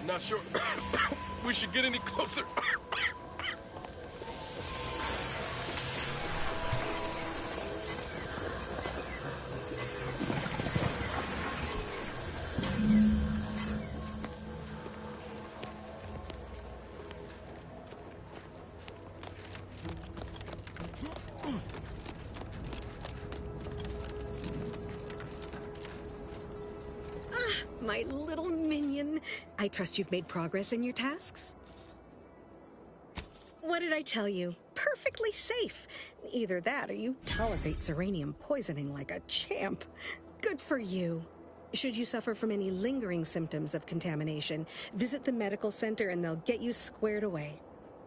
Not sure we should get any closer. my little minion. I trust you've made progress in your tasks? What did I tell you? Perfectly safe. Either that or you tolerate Zeranium poisoning like a champ. Good for you. Should you suffer from any lingering symptoms of contamination, visit the medical center and they'll get you squared away.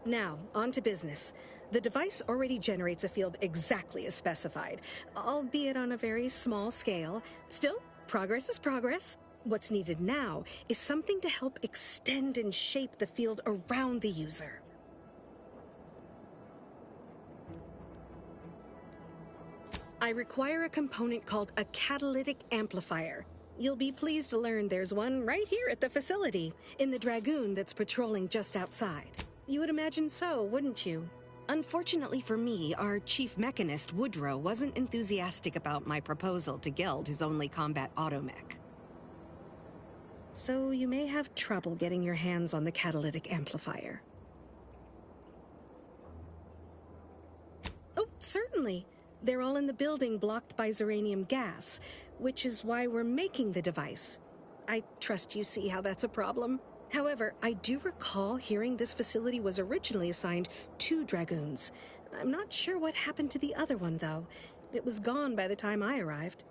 Now, on to business. The device already generates a field exactly as specified, albeit on a very small scale. Still, progress is progress. What's needed now is something to help extend and shape the field around the user. I require a component called a catalytic amplifier. You'll be pleased to learn there's one right here at the facility, in the Dragoon that's patrolling just outside. You would imagine so, wouldn't you? Unfortunately for me, our chief mechanist, Woodrow, wasn't enthusiastic about my proposal to gild his only combat automech. So you may have trouble getting your hands on the catalytic amplifier. Oh, certainly. They're all in the building blocked by Zeranium gas, which is why we're making the device. I trust you see how that's a problem. However, I do recall hearing this facility was originally assigned 2 Dragoons. I'm not sure what happened to the other one, though. It was gone by the time I arrived.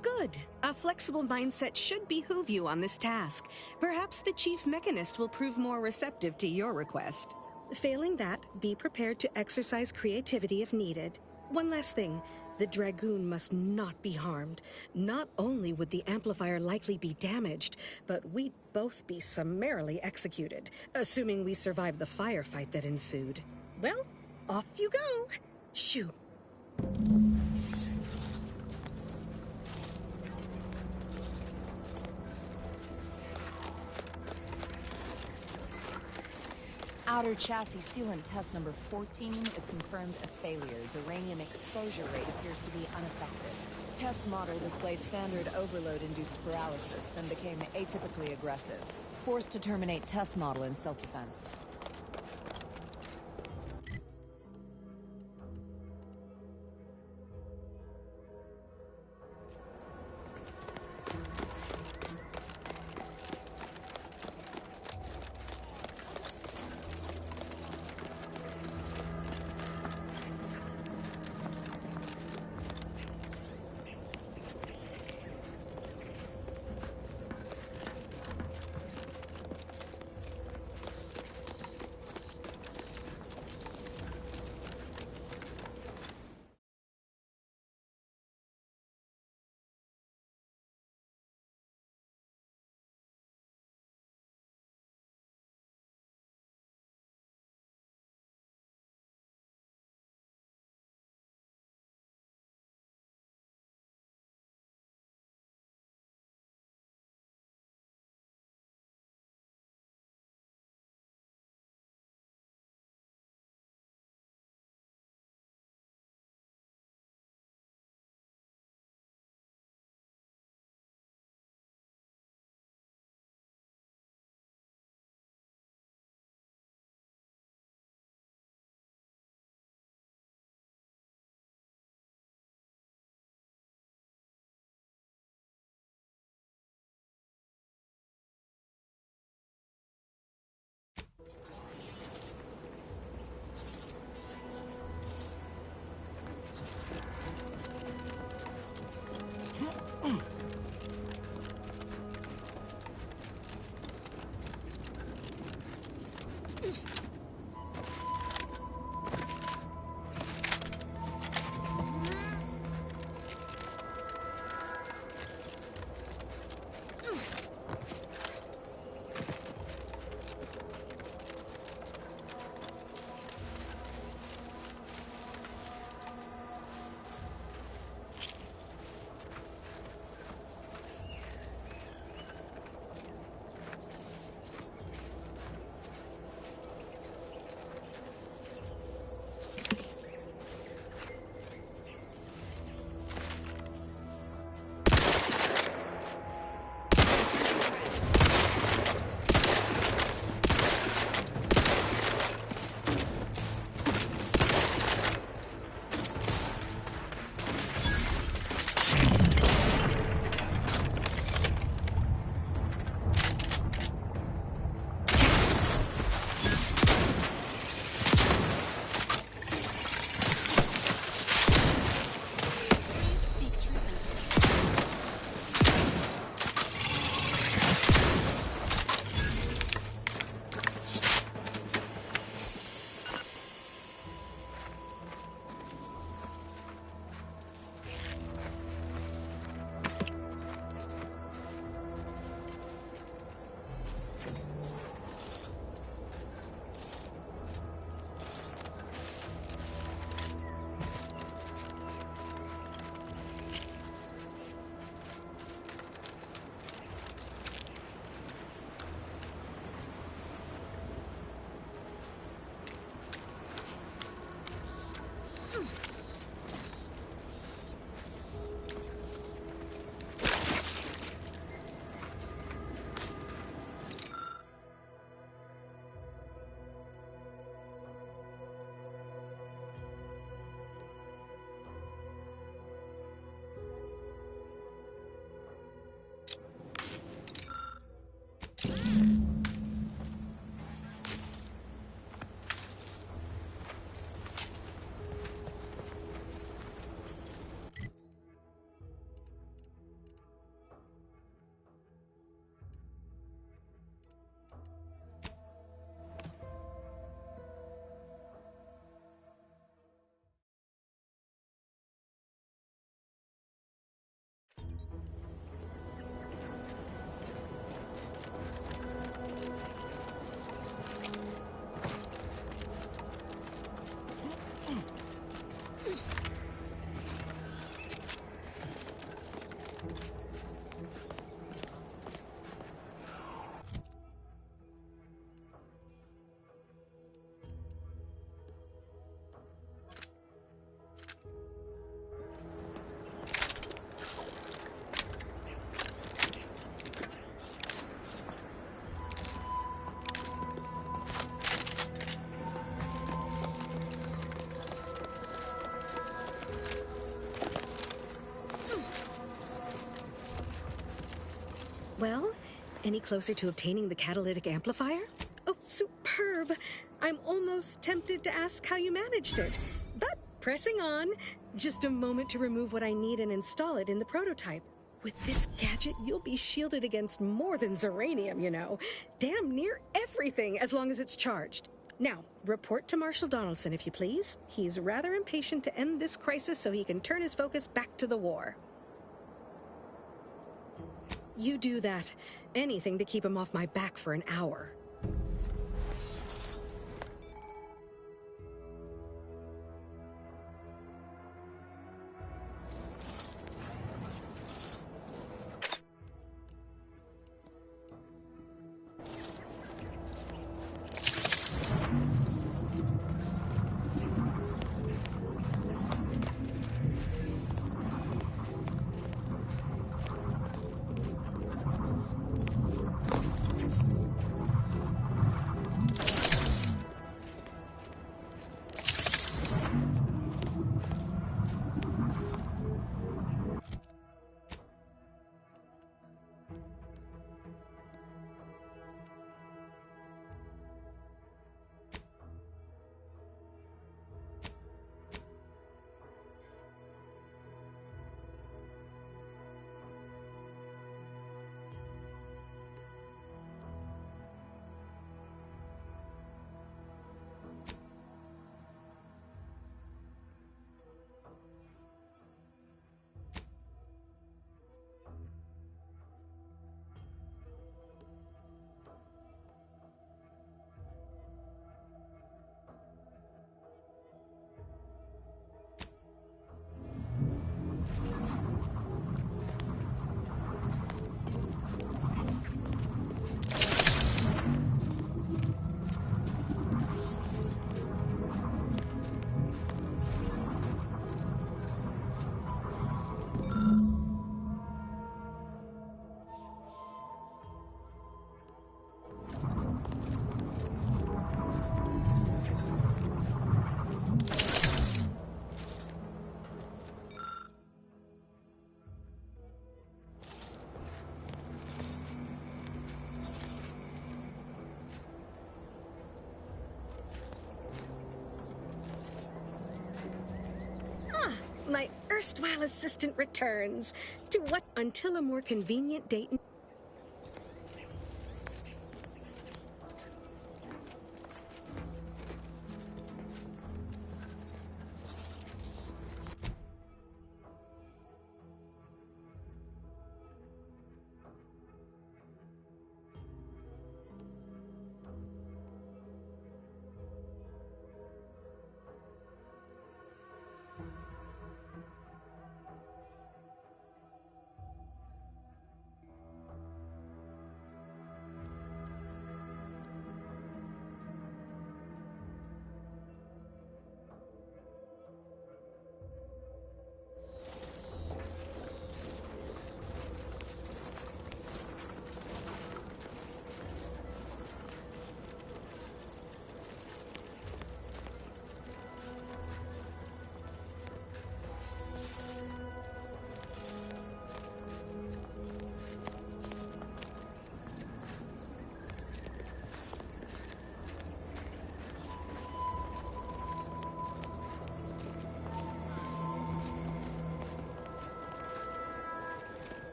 Good. A flexible mindset should behoove you on this task. Perhaps the chief mechanist will prove more receptive to your request. Failing that, be prepared to exercise creativity if needed. One last thing. The Dragoon must not be harmed. Not only would the amplifier likely be damaged, but we'd both be summarily executed, assuming we survived the firefight that ensued. Well, off you go. Shoo. Outer chassis sealant test number 14 is confirmed a failure. Zeranium exposure rate appears to be unaffected. Test model displayed standard overload-induced paralysis, then became atypically aggressive. Forced to terminate test model in self-defense. Any closer to obtaining the catalytic amplifier? Oh, superb! I'm almost tempted to ask how you managed it. But pressing on, just a moment to remove what I need and install it in the prototype. With this gadget, you'll be shielded against more than Zeranium, you know. Damn near everything, as long as it's charged. Now, report to Marshal Donaldson, if you please. He's rather impatient to end this crisis so he can turn his focus back to the war. You do that. Anything to keep him off my back for an hour. My erstwhile assistant returns. To what? Until a more convenient date.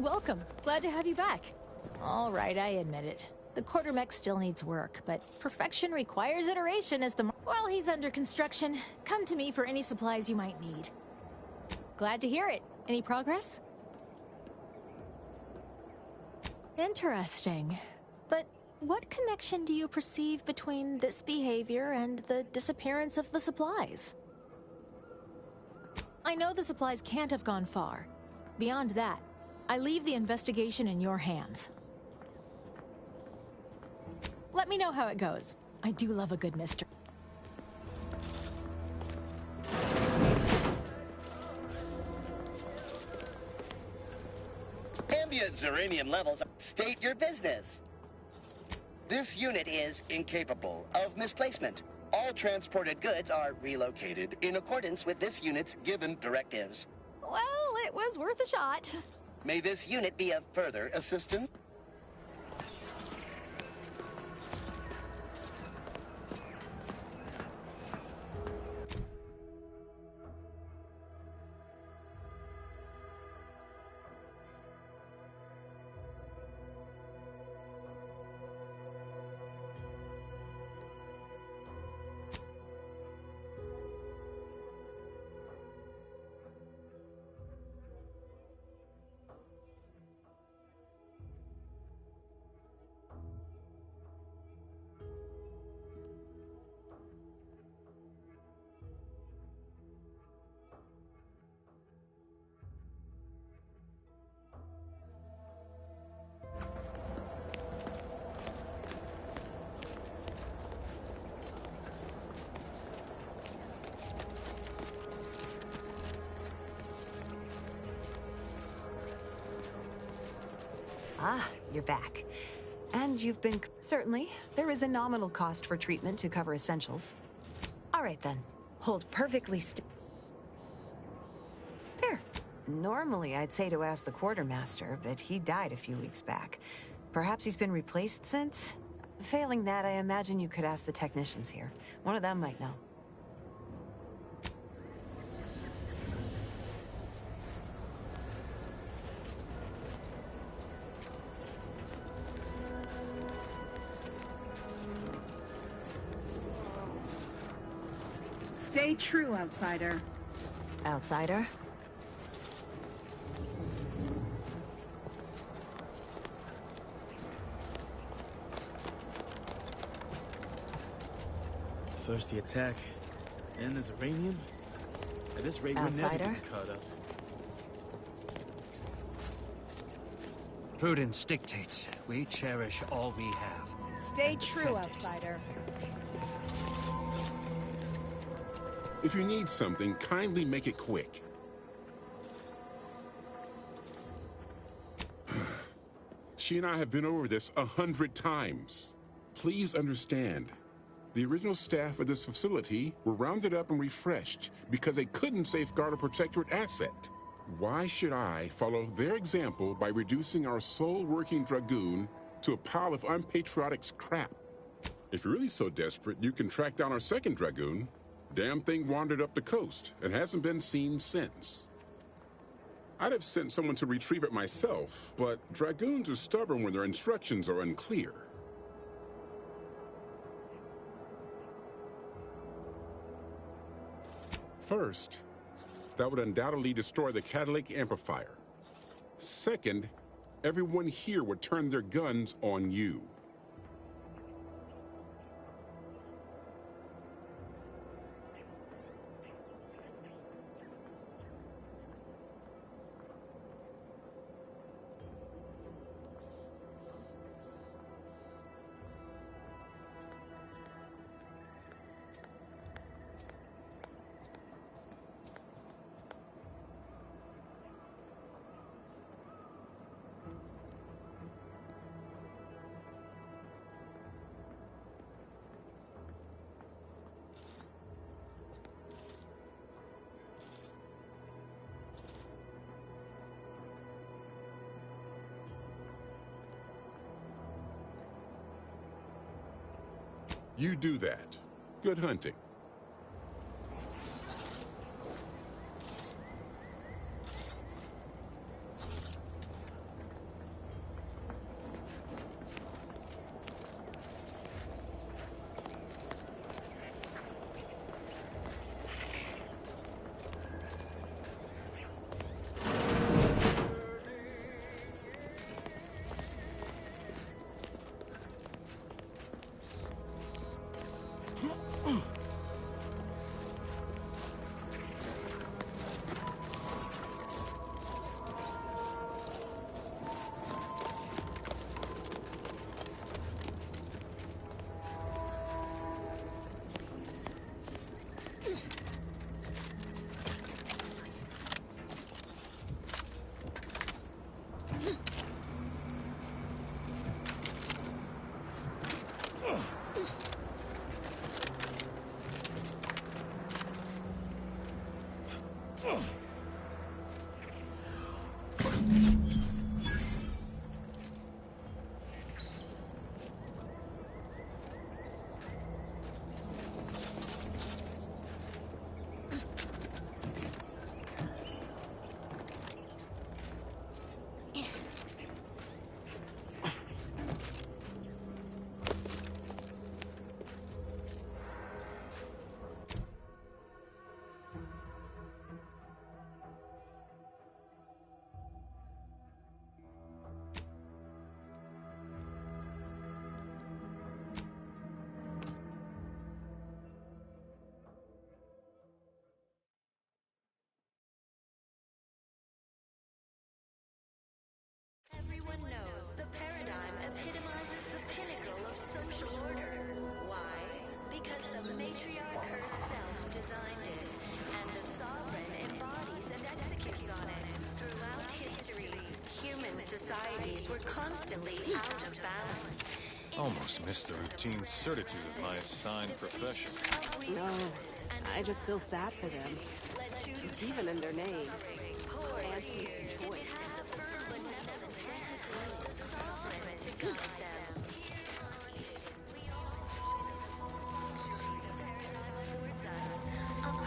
Welcome. Glad to have you back. All right, I admit it. The quartermech still needs work, but perfection requires iteration as the... While he's under construction, come to me for any supplies you might need. Glad to hear it. Any progress? Interesting. But what connection do you perceive between this behavior and the disappearance of the supplies? I know the supplies can't have gone far. Beyond that, I leave the investigation in your hands. Let me know how it goes. I do love a good mystery. Ambient Zeranium levels state your business. This unit is incapable of misplacement. All transported goods are relocated in accordance with this unit's given directives. Well, it was worth a shot. May this unit be of further assistance? Ah, you're back. And you've been... Certainly, there is a nominal cost for treatment to cover essentials. All right, then. Hold perfectly still. There. Normally, I'd say to ask the quartermaster, but he died a few weeks back. Perhaps he's been replaced since? Failing that, I imagine you could ask the technicians here. One of them might know. Stay true, outsider. Outsider? First the attack, then there's uranium. At this rate, we're never Outsider? getting caught up. Prudence dictates we cherish all we have. Stay true, Defend it. outsider. If you need something, kindly make it quick. She and I have been over this 100 times. Please understand. The original staff of this facility were rounded up and refreshed because they couldn't safeguard a protectorate asset. Why should I follow their example by reducing our sole working Dragoon to a pile of unpatriotic scrap? If you're really so desperate, you can track down our second Dragoon. Damn thing wandered up the coast and hasn't been seen since. I'd have sent someone to retrieve it myself, but Dragoons are stubborn when their instructions are unclear. First, that would undoubtedly destroy the catalytic amplifier. Second, everyone here would turn their guns on you. You do that. Good hunting. Almost missed the routine certitude of my assigned profession. No, I just feel sad for them. It's even in their name. Antiques and toys.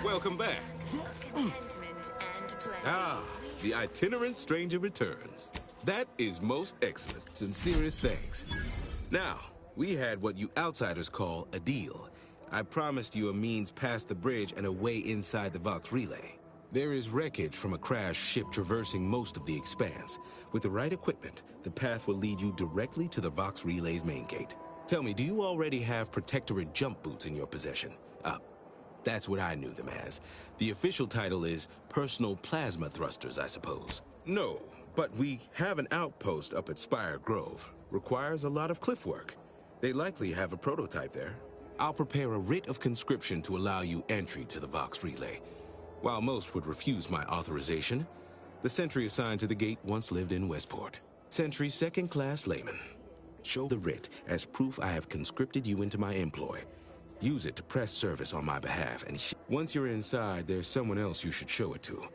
Welcome back. Ah, the itinerant stranger returns. That is most excellent. Sincerest thanks. Now, we had what you outsiders call a deal. I promised you a means past the bridge and a way inside the Vox relay. There is wreckage from a crashed ship traversing most of the expanse. With the right equipment, the path will lead you directly to the Vox relay's main gate. Tell me, do you already have Protectorate jump boots in your possession? That's what I knew them as. The official title is Personal Plasma Thrusters, I suppose. No, but we have an outpost up at Spire Grove. Requires a lot of cliff work. They likely have a prototype there. I'll prepare a writ of conscription to allow you entry to the Vox relay. While most would refuse my authorization, the sentry assigned to the gate once lived in Westport. Sentry second-class layman. Show the writ as proof I have conscripted you into my employ. Use it to press service on my behalf, and once you're inside, there's someone else you should show it to.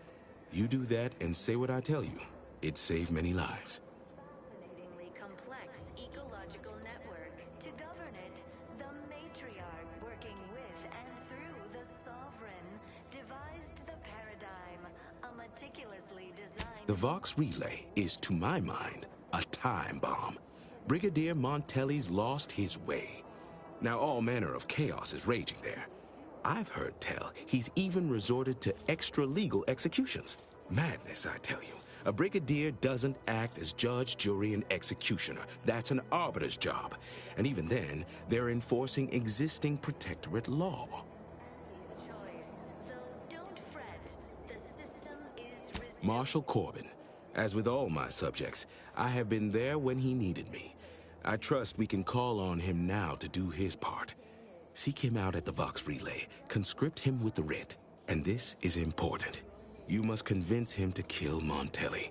You do that and say what I tell you. It'd save many lives. Fascinatingly complex ecological network. To govern it, the matriarch working with and through the sovereign devised the paradigm, a meticulously designed... The Vox relay is, to my mind, a time bomb. Brigadier Montelli's lost his way. Now all manner of chaos is raging there. I've heard tell he's even resorted to extra-legal executions. Madness, I tell you. A brigadier doesn't act as judge, jury, and executioner. That's an arbiter's job. And even then, they're enforcing existing protectorate law. Marshal Corbin. As with all my subjects, I have been there when he needed me. I trust we can call on him now to do his part. Seek him out at the Vox relay, conscript him with the writ. And this is important. You must convince him to kill Montelli.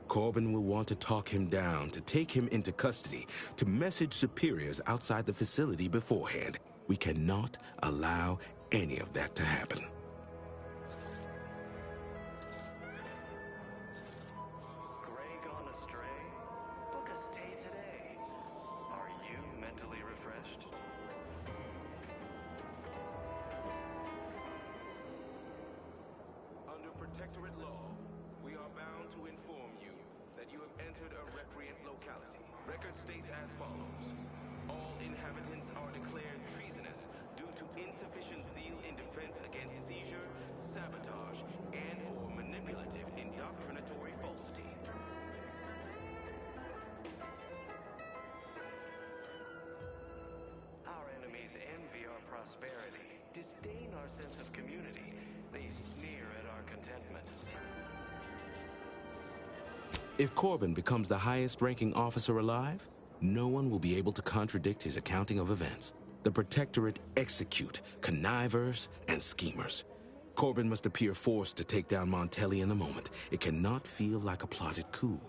Corbin will want to talk him down, to take him into custody, to message superiors outside the facility beforehand. We cannot allow any of that to happen. Protectorate law, we are bound to inform you that you have entered a recreant locality. Record states as follows. All inhabitants are declared treasonous due to insufficient zeal in defense against seizure, sabotage, and/or manipulative indoctrinatory falsity. Our enemies envy our prosperity, disdain our sense of community. They sneer at our contentment. If Corbin becomes the highest-ranking officer alive, no one will be able to contradict his accounting of events. The Protectorate execute connivers and schemers. Corbin must appear forced to take down Montelli in the moment. It cannot feel like a plotted coup.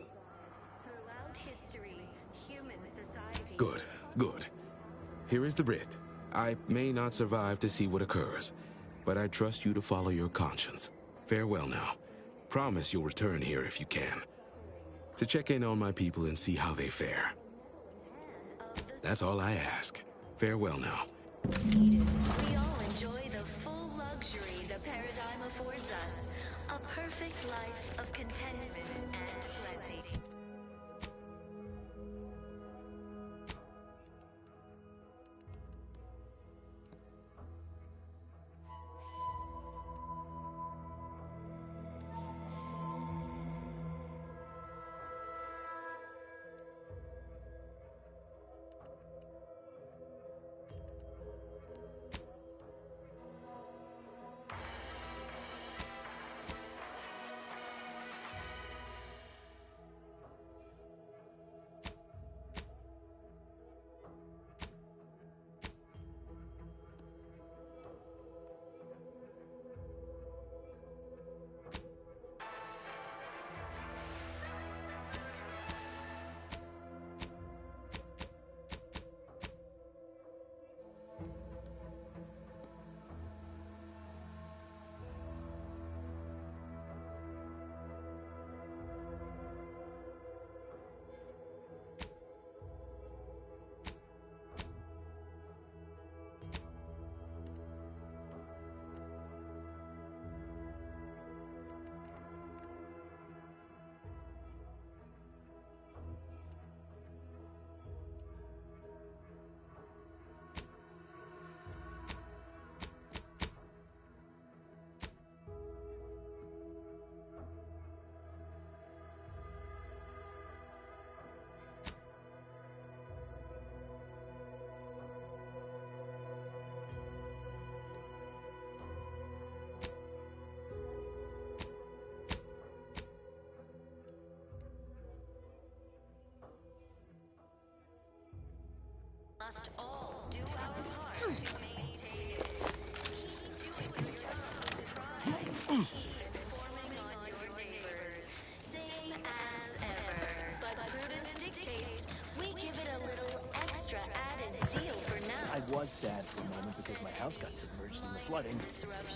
Throughout history, human society... Good, good. Here is the writ. I may not survive to see what occurs, but I trust you to follow your conscience. Farewell now. Promise you'll return here if you can. To check in on my people and see how they fare. That's all I ask. Farewell now. We all enjoy the full luxury the paradigm affords us. A perfect life of contentment and plenty. Same as ever. But prudence dictates we give it a little extra added zeal for now. I was sad for a moment because my house got submerged in the flooding.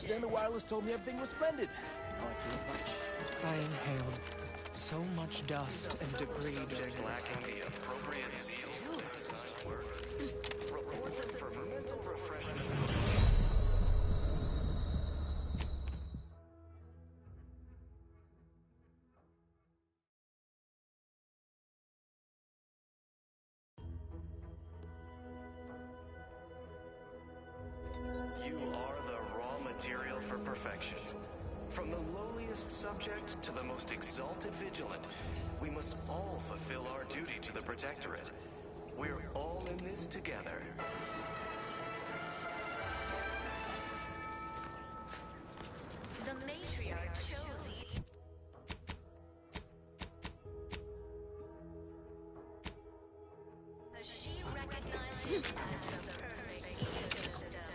Then the wireless told me everything was splendid. Now I feel much. I inhaled so much dust and debris during the Lacking the appropriate zeal for design work. Report them for mental refreshment. You are the raw material for perfection. From the lowliest subject to the most exalted vigilant, we must all fulfill our duty to the Protectorate. We're all in this together. The matriarch chose you. She recognized him as the perfect ecosystem.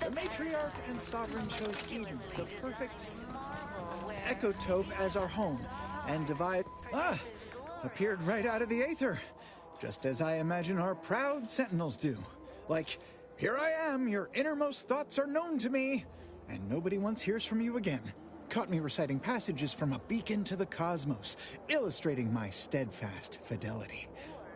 The matriarch and sovereign chose Eden, the perfect ecotope, as our home, and appeared right out of the aether, just as I imagine our proud sentinels do. Like, here I am, your innermost thoughts are known to me, and nobody once hears from you again. Caught me reciting passages from a beacon to the cosmos, illustrating my steadfast fidelity.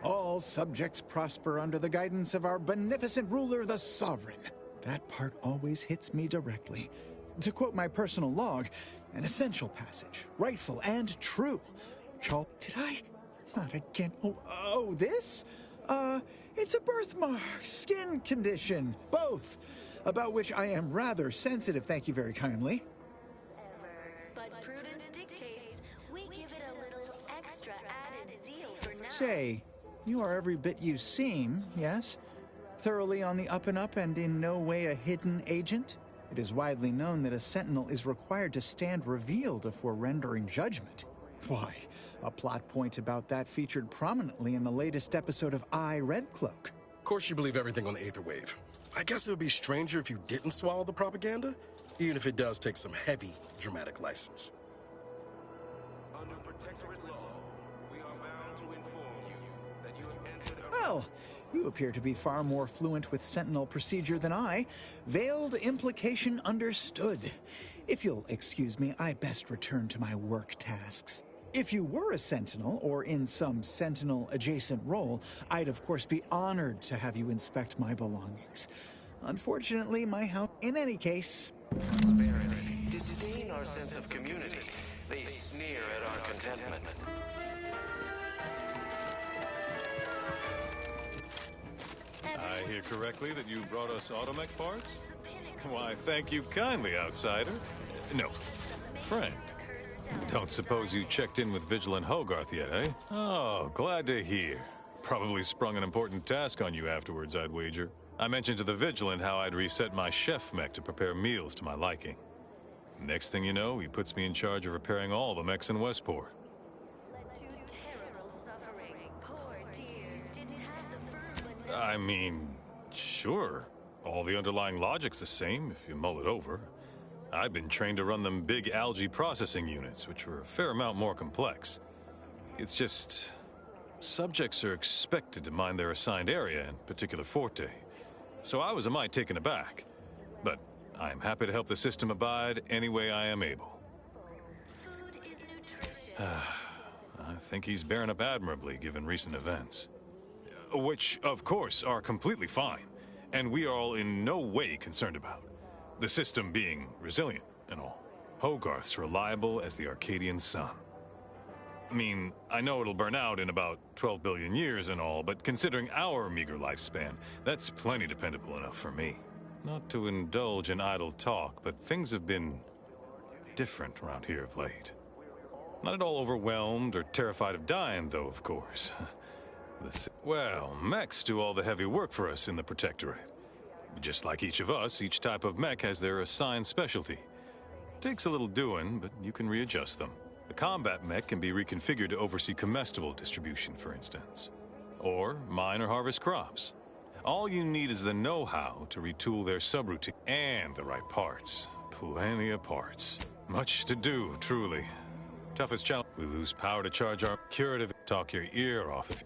All subjects prosper under the guidance of our beneficent ruler, the sovereign. That part always hits me directly. To quote my personal log, an essential passage, rightful and true. Did I? Not again. Oh, this? It's a birthmark, skin condition, both, about which I am rather sensitive, thank you very kindly. But prudence dictates we give it a little extra added zeal for now. Say, you are every bit you seem, yes? Thoroughly on the up and up and in no way a hidden agent? It is widely known that a sentinel is required to stand revealed before rendering judgment. Why, a plot point about that featured prominently in the latest episode of Red Cloak. Of course you believe everything on the Aether Wave. I guess it would be stranger if you didn't swallow the propaganda, even if it does take some heavy dramatic license. Under Protectorate law, we are bound to inform you that you have entered a... Well, you appear to be far more fluent with Sentinel procedure than I. Veiled implication understood. If you'll excuse me, I best return to my work tasks. If you were a Sentinel, or in some Sentinel-adjacent role, I'd of course be honored to have you inspect my belongings. Unfortunately, my house... In any case... Disdain our sense of community. They sneer at our contentment. I hear correctly that you brought us automech parts? Why, thank you kindly, outsider. No, friend. Don't suppose you checked in with Vigilant Hogarth yet, eh? Oh, glad to hear. Probably sprung an important task on you afterwards, I'd wager. I mentioned to the Vigilant how I'd reset my chef mech to prepare meals to my liking. Next thing you know, he puts me in charge of repairing all the mechs in Westport. I mean, sure. All the underlying logic's the same, if you mull it over. I've been trained to run them big algae processing units, which were a fair amount more complex. It's just... subjects are expected to mind their assigned area and particular forte. So I was a mite taken aback. But I am happy to help the system abide any way I am able. I think he's bearing up admirably, given recent events. Which, of course, are completely fine, and we are all in no way concerned about. The system being resilient and all. Hogarth's reliable as the Arcadian sun. I mean, I know it'll burn out in about 12 billion years and all, but considering our meager lifespan, that's plenty dependable enough for me. Not to indulge in idle talk, but things have been different around here of late. Not at all overwhelmed or terrified of dying, though, of course. Well, mechs do all the heavy work for us in the Protectorate. Just like each of us, each type of mech has their assigned specialty. Takes a little doing, but you can readjust them. A combat mech can be reconfigured to oversee comestible distribution, for instance. Or mine or harvest crops. All you need is the know-how to retool their subroutine and the right parts. Plenty of parts. Much to do, truly. Toughest challenge. We lose power to charge our curative. Talk your ear off if.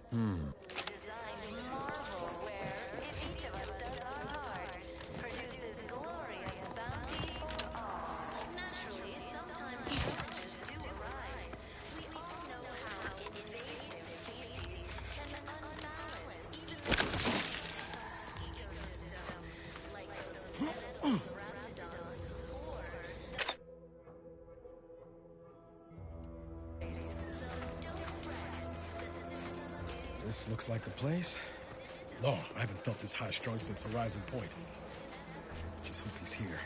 This looks like the place. No, I haven't felt this high-strung since Horizon Point. Just hope he's here.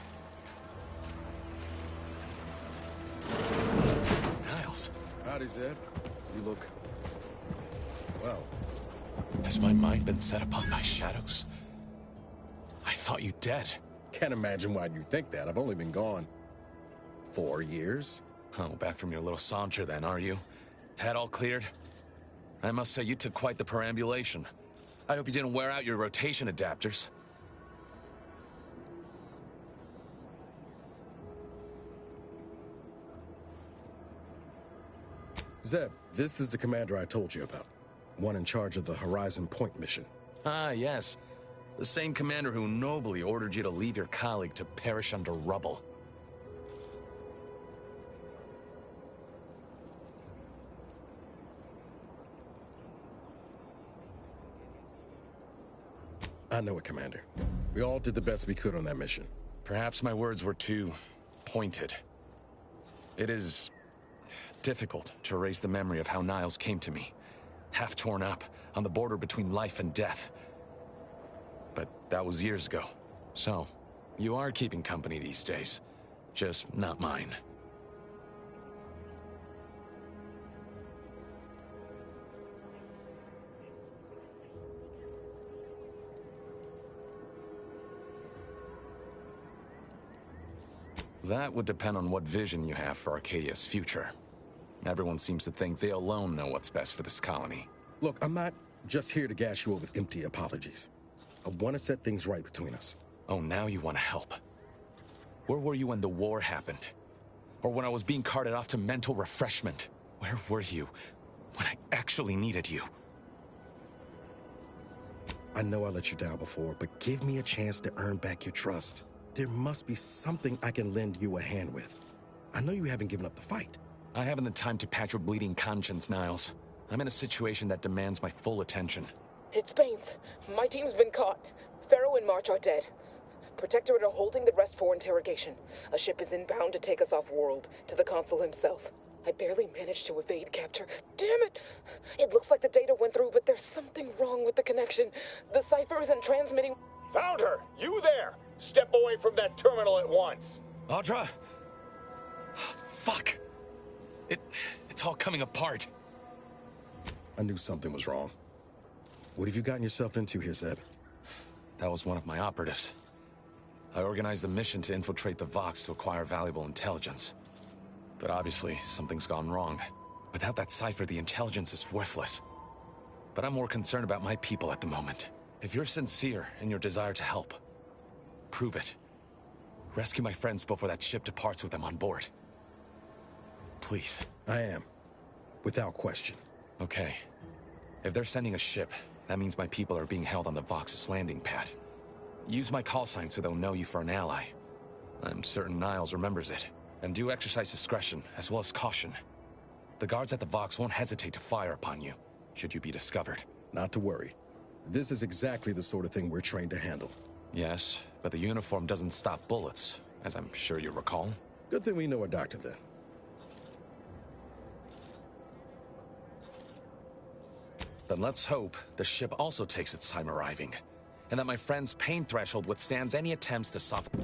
Niles. Howdy, Zeb. You look... well. Has my mind been set upon by shadows? I thought you dead. Can't imagine why you think that. I've only been gone 4 years. Oh, back from your little saunter then, are you? Head all cleared? I must say, you took quite the perambulation. I hope you didn't wear out your rotation adapters. Zeb, this is the commander I told you about. One in charge of the Horizon Point mission. Ah, yes. The same commander who nobly ordered you to leave your colleague to perish under rubble. I know it, Commander. We all did the best we could on that mission. Perhaps my words were too pointed. It is difficult to erase the memory of how Niles came to me. Half torn up, on the border between life and death. But that was years ago. So, you are keeping company these days. Just not mine. That would depend on what vision you have for Arcadia's future. Everyone seems to think they alone know what's best for this colony. Look, I'm not just here to gas you up with empty apologies. I want to set things right between us. Oh, now you want to help. Where were you when the war happened? Or when I was being carted off to mental refreshment? Where were you when I actually needed you? I know I let you down before, but give me a chance to earn back your trust. There must be something I can lend you a hand with. I know you haven't given up the fight. I haven't the time to patch your bleeding conscience, Niles. I'm in a situation that demands my full attention. It's Baines. My team's been caught. Pharaoh and March are dead. Protectorate are holding the rest for interrogation. A ship is inbound to take us off-world, to the consul himself. I barely managed to evade capture. Damn it! It looks like the data went through, but there's something wrong with the connection. The cipher isn't transmitting... Found her! You there! Step away from that terminal at once! Audra? Fuck! It's all coming apart. I knew something was wrong. What have you gotten yourself into here, Zeb? That was one of my operatives. I organized a mission to infiltrate the Vox to acquire valuable intelligence. But obviously, something's gone wrong. Without that cipher, the intelligence is worthless. But I'm more concerned about my people at the moment. If you're sincere in your desire to help, prove it. Rescue my friends before that ship departs with them on board. Please. I am. Without question. Okay. If they're sending a ship, that means my people are being held on the Vox's landing pad. Use my call sign so they'll know you for an ally. I'm certain Niles remembers it. And do exercise discretion, as well as caution. The guards at the Vox won't hesitate to fire upon you, should you be discovered. Not to worry. This is exactly the sort of thing we're trained to handle. Yes, but the uniform doesn't stop bullets, as I'm sure you recall. Good thing we know a doctor then. Then let's hope the ship also takes its time arriving, and that my friend's pain threshold withstands any attempts to soften...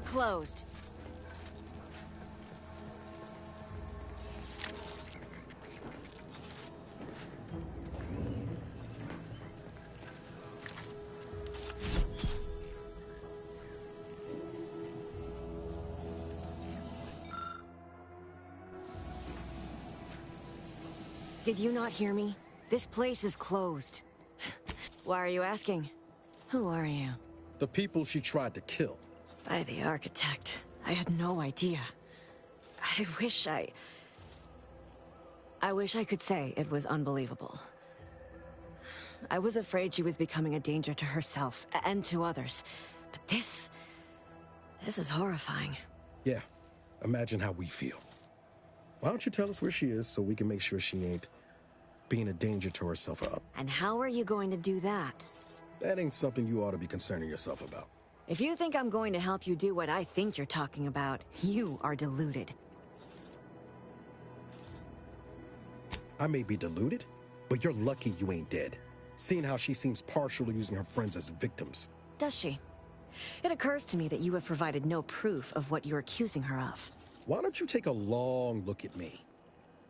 We're closed. Did you not hear me? This place is closed. Why are you asking? Who are you? The people she tried to kill. By the architect. I had no idea. I wish I could say it was unbelievable. I was afraid she was becoming a danger to herself and to others. But this is horrifying. Yeah, imagine how we feel. Why don't you tell us where she is so we can make sure she ain't being a danger to herself or others? And how are you going to do that? That ain't something you ought to be concerning yourself about. If you think I'm going to help you do what I think you're talking about, you are deluded. I may be deluded, but you're lucky you ain't dead. Seeing how she seems partial to using her friends as victims. Does she? It occurs to me that you have provided no proof of what you're accusing her of. Why don't you take a long look at me?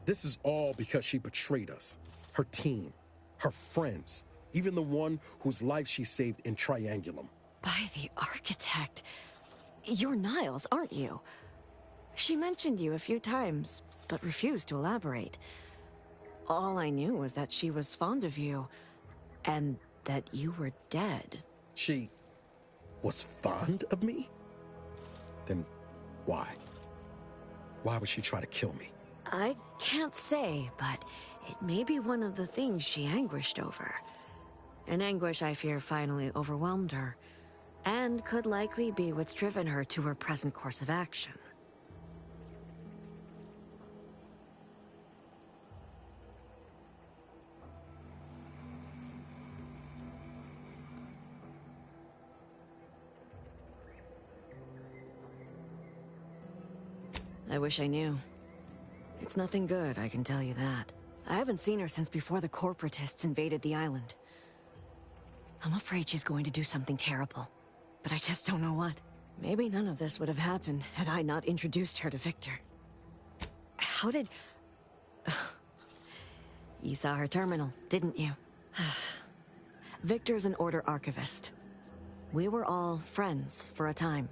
This is all because she betrayed us. Her team, her friends, even the one whose life she saved in Triangulum. By the architect. You're Niles, aren't you? She mentioned you a few times, but refused to elaborate. All I knew was that she was fond of you, and that you were dead. She was fond of me? Then why? Why would she try to kill me? I can't say, but it may be one of the things she anguished over. An anguish I fear finally overwhelmed her, and could likely be what's driven her to her present course of action. I wish I knew. It's nothing good, I can tell you that. I haven't seen her since before the corporatists invaded the island. I'm afraid she's going to do something terrible, but I just don't know what. Maybe none of this would have happened had I not introduced her to Victor. How did... You saw her terminal, didn't you? Victor's an Order archivist. We were all friends for a time.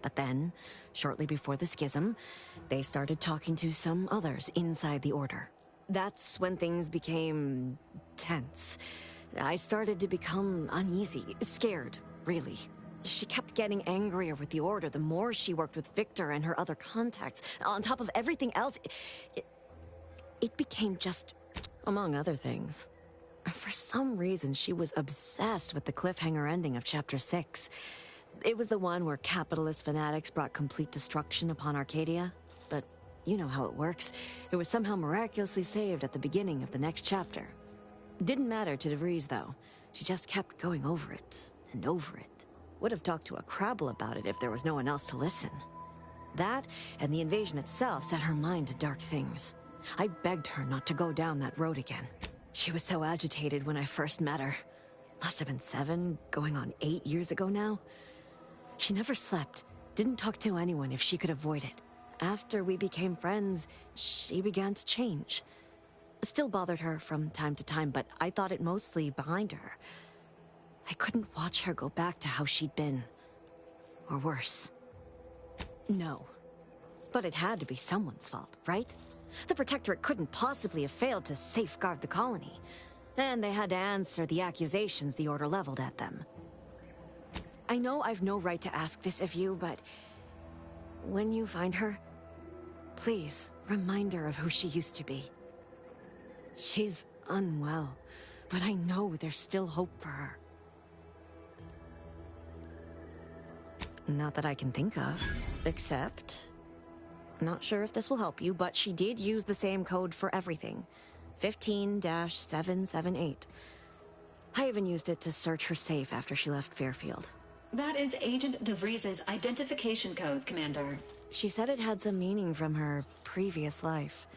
But then, shortly before the schism, they started talking to some others inside the Order. That's when things became tense. I started to become uneasy, scared, really. She kept getting angrier with the Order the more she worked with Victor and her other contacts. On top of everything else, it became just, among other things. For some reason, she was obsessed with the cliffhanger ending of Chapter 6. It was the one where capitalist fanatics brought complete destruction upon Arcadia. But you know how it works. It was somehow miraculously saved at the beginning of the next chapter. Didn't matter to DeVries, though. She just kept going over it and over it. Would have talked to a Crabble about it if there was no one else to listen. That, and the invasion itself, set her mind to dark things. I begged her not to go down that road again. She was so agitated when I first met her. Must have been 7, going on 8 years ago now. She never slept, didn't talk to anyone if she could avoid it. After we became friends, she began to change. Still bothered her from time to time, but I thought it mostly behind her. I couldn't watch her go back to how she'd been. Or worse. No. But it had to be someone's fault, right? The Protectorate couldn't possibly have failed to safeguard the colony. And they had to answer the accusations the Order leveled at them. I know I've no right to ask this of you, but when you find her, please remind her of who she used to be. She's unwell, but I know there's still hope for her. Not that I can think of, except... Not sure if this will help you, but she did use the same code for everything. 15-778. I even used it to search her safe after she left Fairfield. That is Agent DeVries' identification code, Commander. She said it had some meaning from her previous life.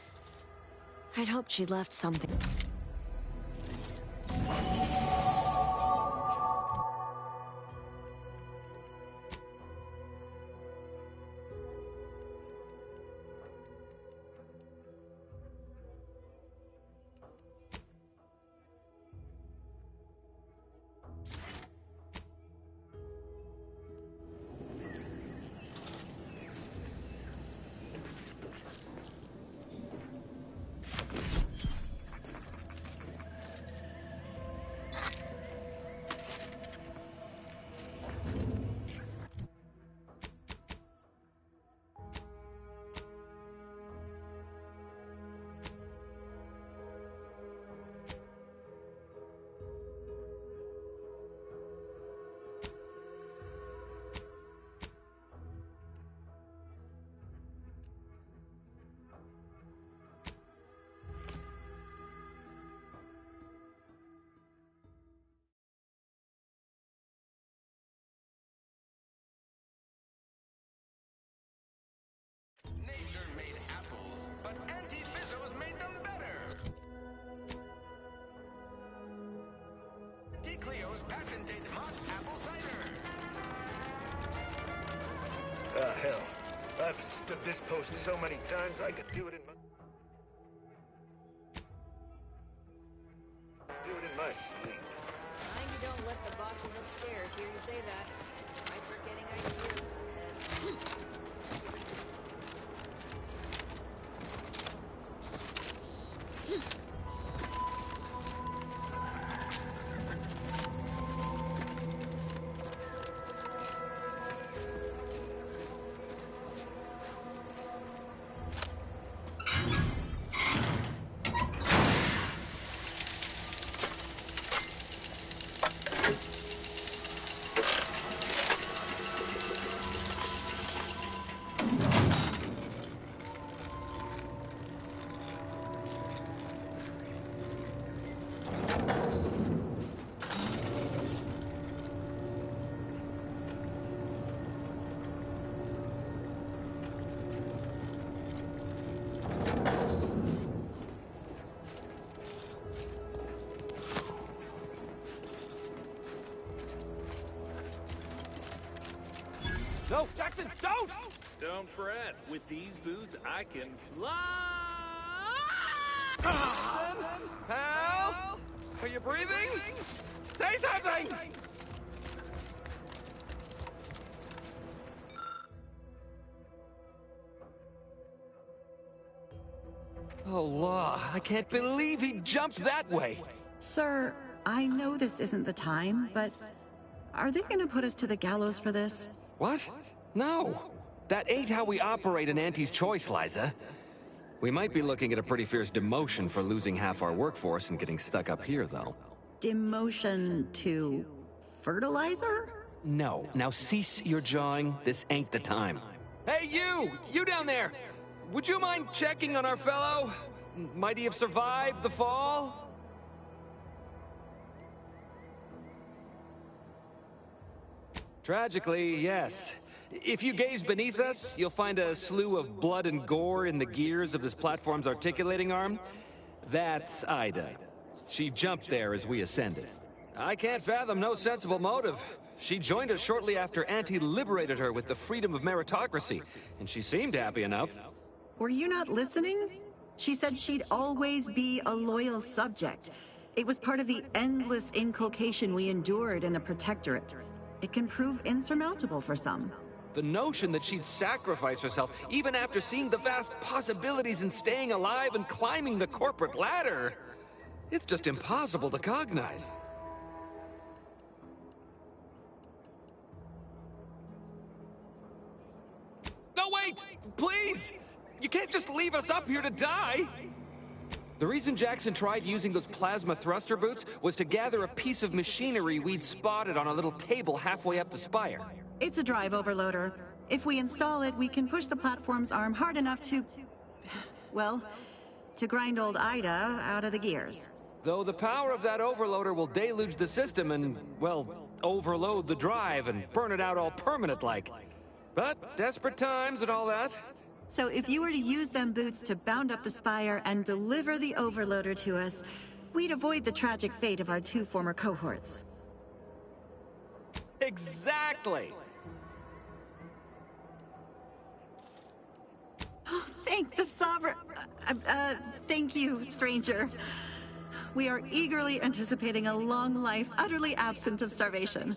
I'd hoped she'd left something. Nature made apples, but anti-fizzos made them better. Anti-Cleo's patented mock apple cider. Ah, hell. I've stood this post so many times I could do it in my sleep. Mind you don't let the bosses upstairs hear you say that. Might start getting ideas. No, Jackson, don't! Don't fret. With these boots, I can fly! Hal? Are you breathing? Say something! Oh, law. I can't believe he jumped that way. Sir, I know this isn't the time, but are they gonna put us to the gallows for this? What? No. That ain't how we operate in Auntie's Choice, Liza. We might be looking at a pretty fierce demotion for losing half our workforce and getting stuck up here, though. Demotion to fertilizer? No. Now cease your jawing. This ain't the time. Hey, you! You down there! Would you mind checking on our fellow? Might he have survived the fall? Tragically, yes. If you gaze beneath us, you'll find a slew of blood and gore in the gears of this platform's articulating arm. That's Ida. She jumped there as we ascended. I can't fathom no sensible motive. She joined us shortly after Auntie liberated her with the freedom of meritocracy, and she seemed happy enough. Were you not listening? She said she'd always be a loyal subject. It was part of the endless inculcation we endured in the Protectorate. It can prove insurmountable for some. The notion that she'd sacrifice herself, even after seeing the vast possibilities in staying alive and climbing the corporate ladder, it's just impossible to cognize. No, wait! Please! You can't just leave us up here to die! The reason Jackson tried using those plasma thruster boots was to gather a piece of machinery we'd spotted on a little table halfway up the spire. It's a drive overloader. If we install it, we can push the platform's arm hard enough to... well, to grind old Ida out of the gears. Though the power of that overloader will deluge the system and, well, overload the drive and burn it out all permanent-like. But desperate times and all that. So if you were to use them boots to bound up the spire and deliver the overloader to us, we'd avoid the tragic fate of our 2 former cohorts. Exactly! Oh, thank the Sovereign... thank you, stranger. We are eagerly anticipating a long life utterly absent of starvation.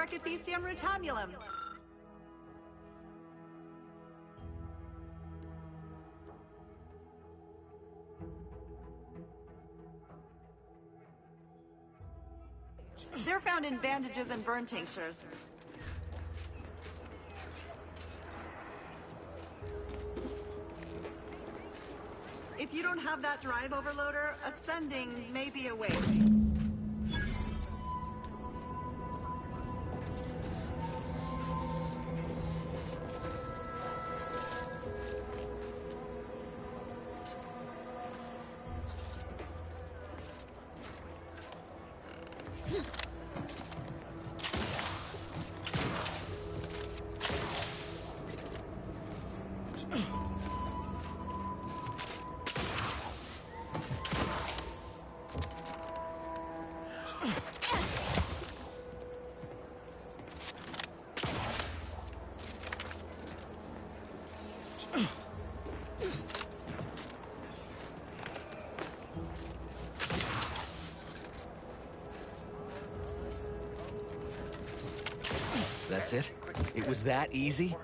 Archithecium rutabulum. They're found in bandages and burn tinctures. If you don't have that drive overloader, ascending may be a way. That's it? It was that easy?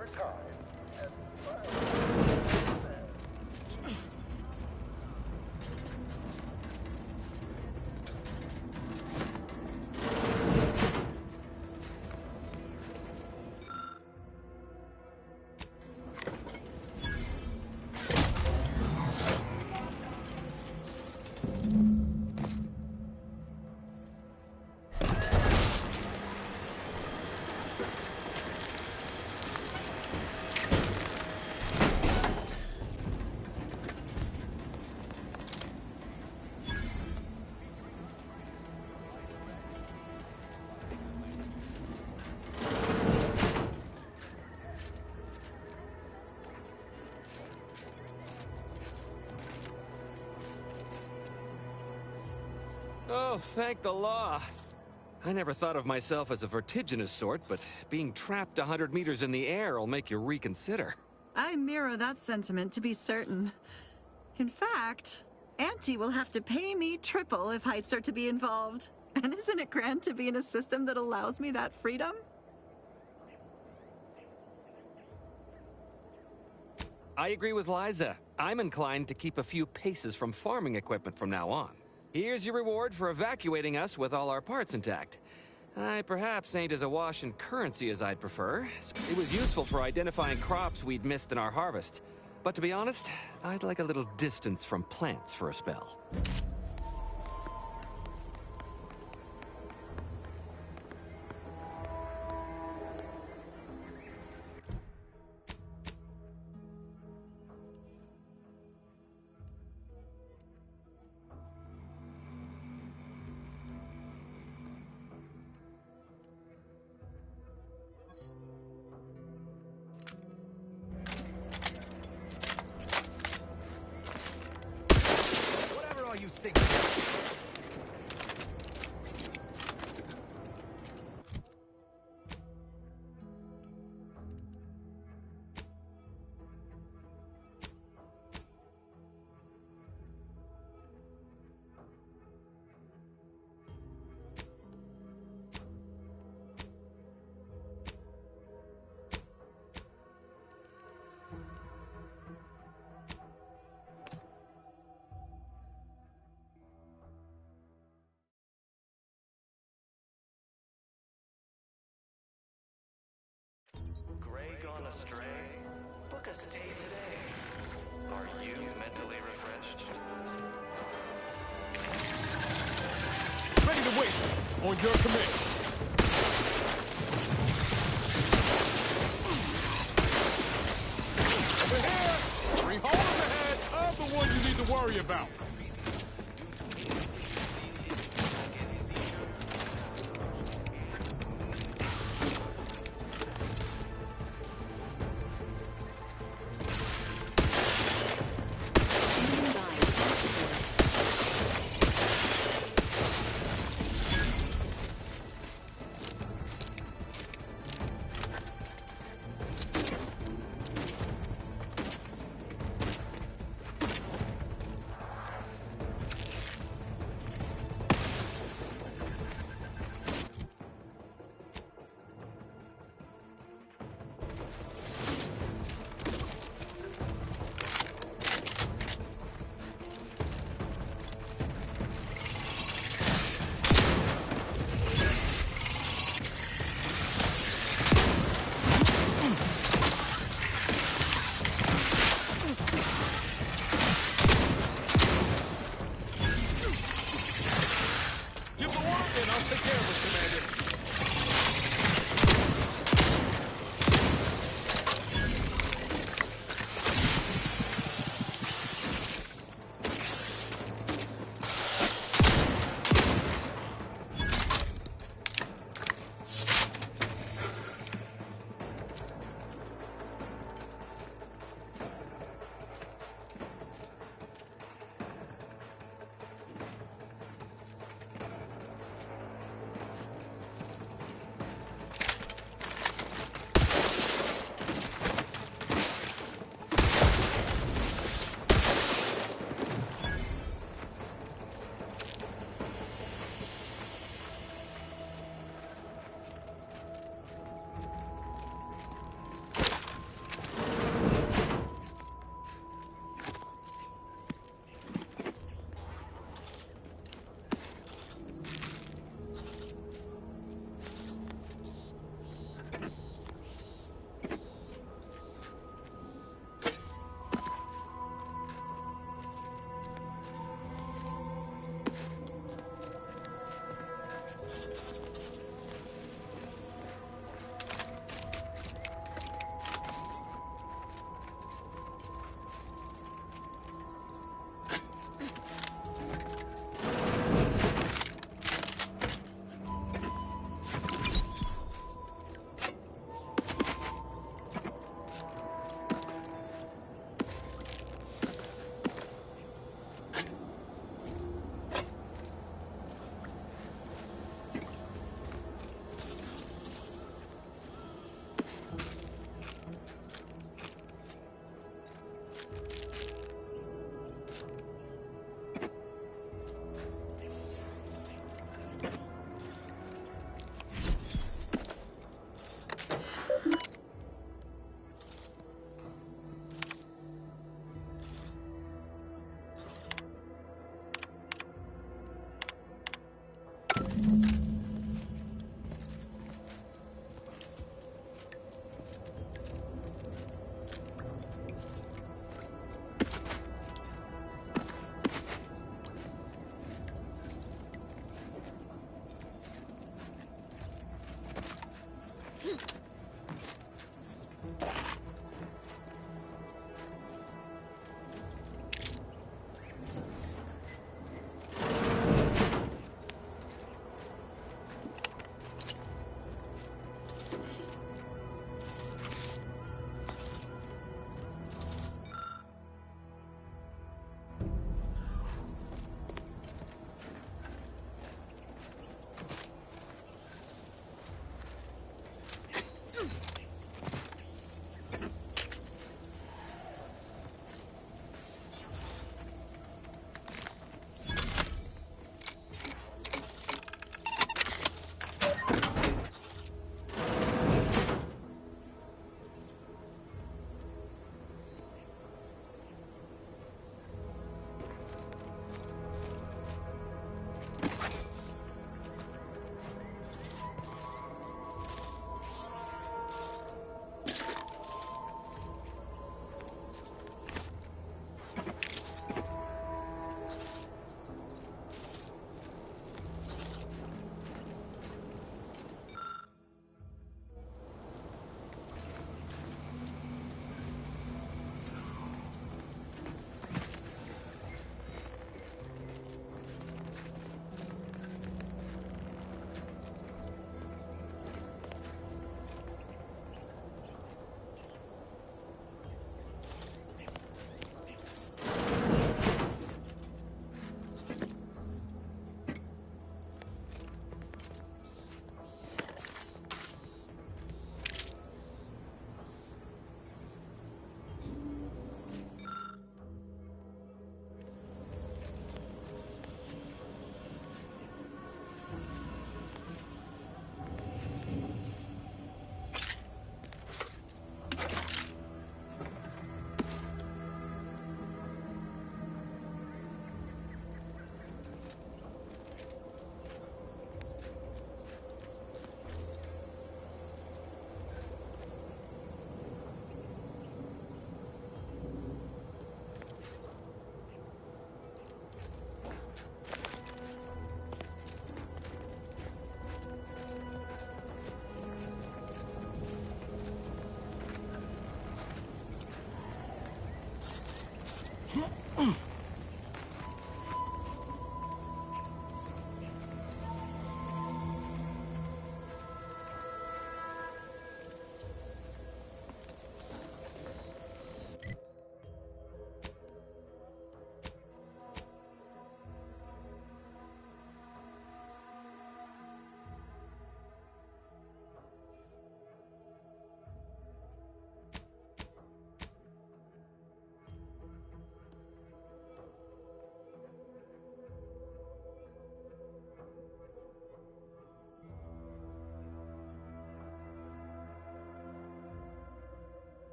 Oh, thank the law. I never thought of myself as a vertiginous sort, but being trapped 100 meters in the air will make you reconsider. I mirror that sentiment, to be certain. In fact, Auntie will have to pay me triple if heights are to be involved. And isn't it grand to be in a system that allows me that freedom? I agree with Liza. I'm inclined to keep a few paces from farming equipment from now on. Here's your reward for evacuating us with all our parts intact. I perhaps ain't as awash in currency as I'd prefer. It was useful for identifying crops we'd missed in our harvest. But to be honest, I'd like a little distance from plants for a spell. You think? Gray gone astray? Book a stay today. Are you mentally refreshed? Ready to wait. On your command. Over here! 3 holes ahead! I'm the one you need to worry about.